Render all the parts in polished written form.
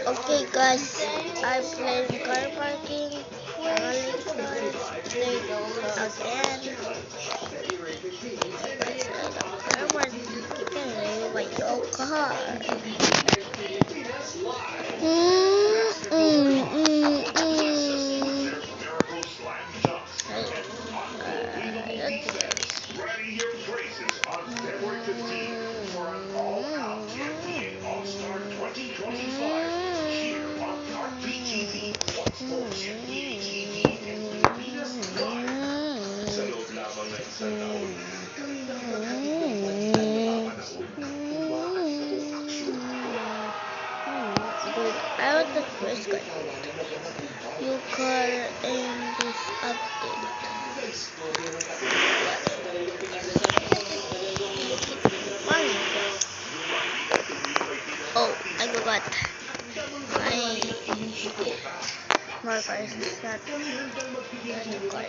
Okay guys, I'm playing car parking. Let's play again. Car parking kita by your car. I want the first card. You car in this update. Oh, I forgot. My cars is not the card.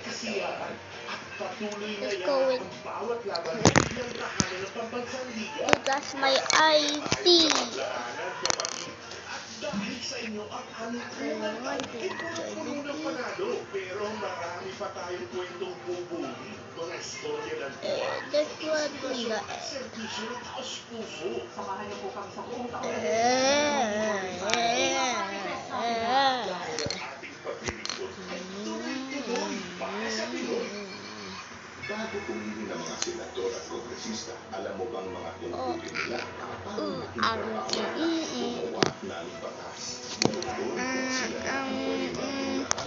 Let's go with. That's my ID. Dahil sa inyo at aming tulong ng panalo, pero marami pa tayong kwentong bubuhin. Mga istorya ng That's what we got. servisyo ng taos-puso. Samahan niyo po kami sa buong taon. Ating paglilingkod ay tuloy-tuloy para sa Pinoy. Bago pumili ng mga senador at kongresista, alam mo bang mga tungkulin nila? Gumawa ng batas. Bukod kung sila ang pwede magtulakan,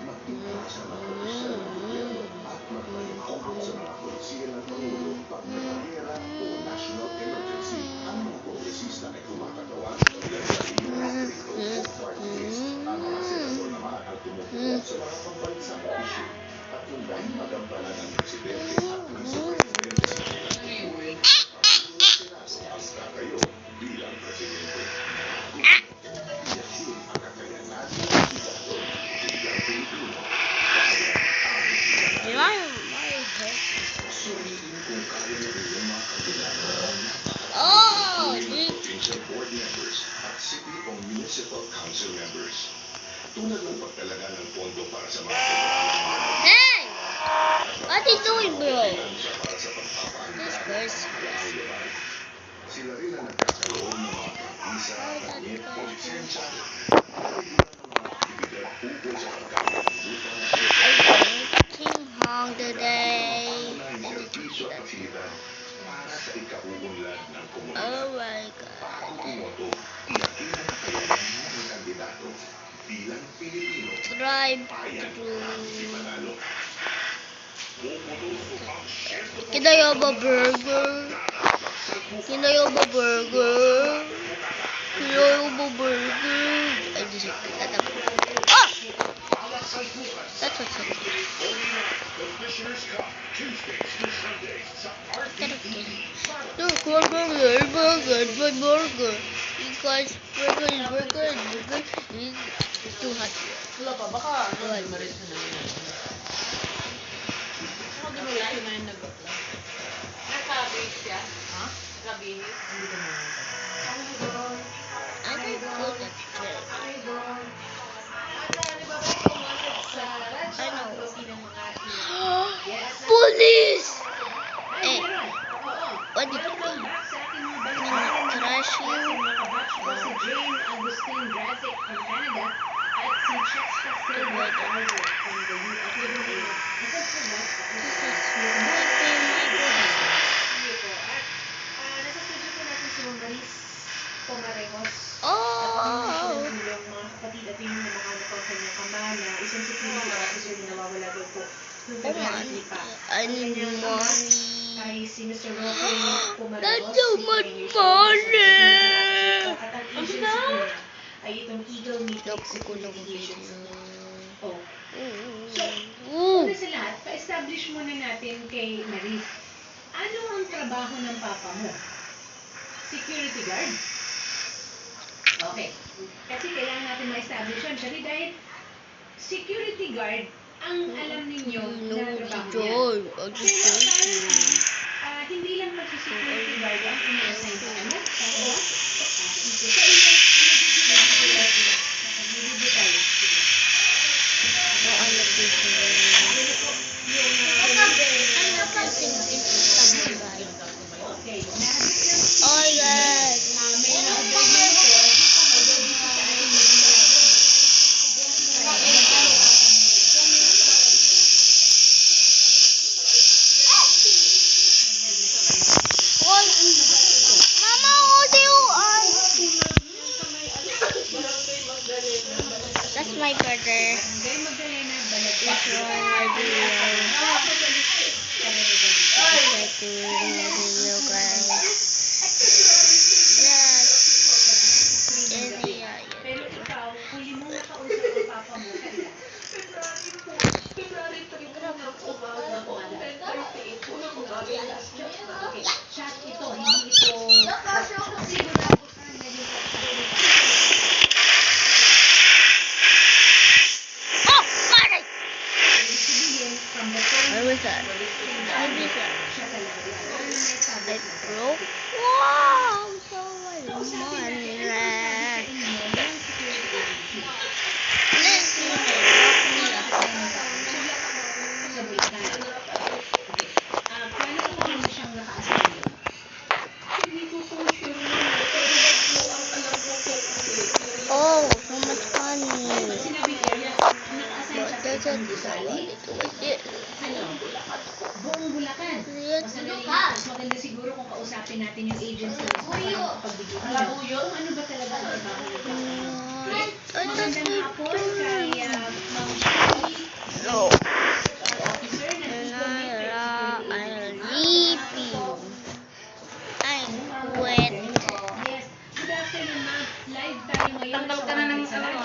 magtulak sa mga opisyal ng gobyerno at magpalingkod sa mga polisiya ng Pangulo pag nagkahera o national emergency. Ang mga kongresista ay kumakatawan ilan sa distrito o party list. Ang mga senador naman ay tumutuwa sa mga pambansang issue. At kung dahil magampanan ng presidente at vice-presidente sa kanilang tungkulin, hasta kayo bilang presidente. Yasin ang kakayanan natin bilang Pilipino. Suriin kung kaya na rin yung mga kabilaan. Provincial board members at city o municipal council members. Tulad ng pagtalaga ng pondo para sa mga programa. Hey! What are you doing, bro? Para sa pagpapahanda This first. sila rin ang nagkakaroon ng mga prangkisa, permit o lisensya. Aktibidad ukol sa pagkakalutan. King Hong today. Serbisyo at pasilidad para sa ikauunlad ng komunidad. Oh my Para god. kumoto, iyakin ang kakayanan ng kandidato bilang Pilipino. Drive Bayan through. ang ipanalo. Kinayoba burger. Kinayoba burger. Kinayoba burger. Ay, di siya. Tatapos. Ah! That's what's up. Look, burger, burger, my burger. You guys, burger is too hot. Wala pa, baka Wala. maris na yun. Ako din mo rin na yung nag-apply. Nagkabihis siya? Ha? Nagkabihis? Hindi ko naman. I don't go that way. I know. Police! Eh, what did you do? Crash you? Si Jane Agustin Drazik from Canada at si Cheska Silva from the US. Nasa studio po natin si Maris Pomarejos. Oh! Yung mga kapatid at yung mga anak ang kanyang ama na isang security officer na nawawala daw po nung February pa. I need money. Ay si Mr. Roque Pomarejos. That's so much money! At ang agency po ay itong Eagle Matrix Nakukulong Communications. video. Oh. So, Ooh. una sa lahat, pa-establish muna natin kay Maris. Ano ang trabaho ng papa mo? Security guard? Okay. Kasi kailangan natin ma-establish yun. Kasi dahil security guard, ang alam ninyo na trabaho niya. Hindi lang pag-security guard ang ina-assign sa kanya. Tama ba? Sa ilang Kausapin on. natin ang sinasabi sa inyo ng security agency. Listen. Sa Bulacan. Okay. Paano kung hindi siyang naka-assign? Hindi ko po sure naman. Oh, so much money. Pag sinabi niya, naka-assign siya sa That's isang it. gusali. Ano? Buong Bulacan. Yes, Mas maganda siguro kung kausapin natin yung agency na pagbigyan nila. Kung ano ba talaga ang trabaho ng papa mo. Okay? Magandang hapon kay Ma'am Shirley. No. Our officer na And implemented security I'm agency. leaving. I quit. Yes. Good afternoon, ma'am. Live tayo ngayon sa Wanted sa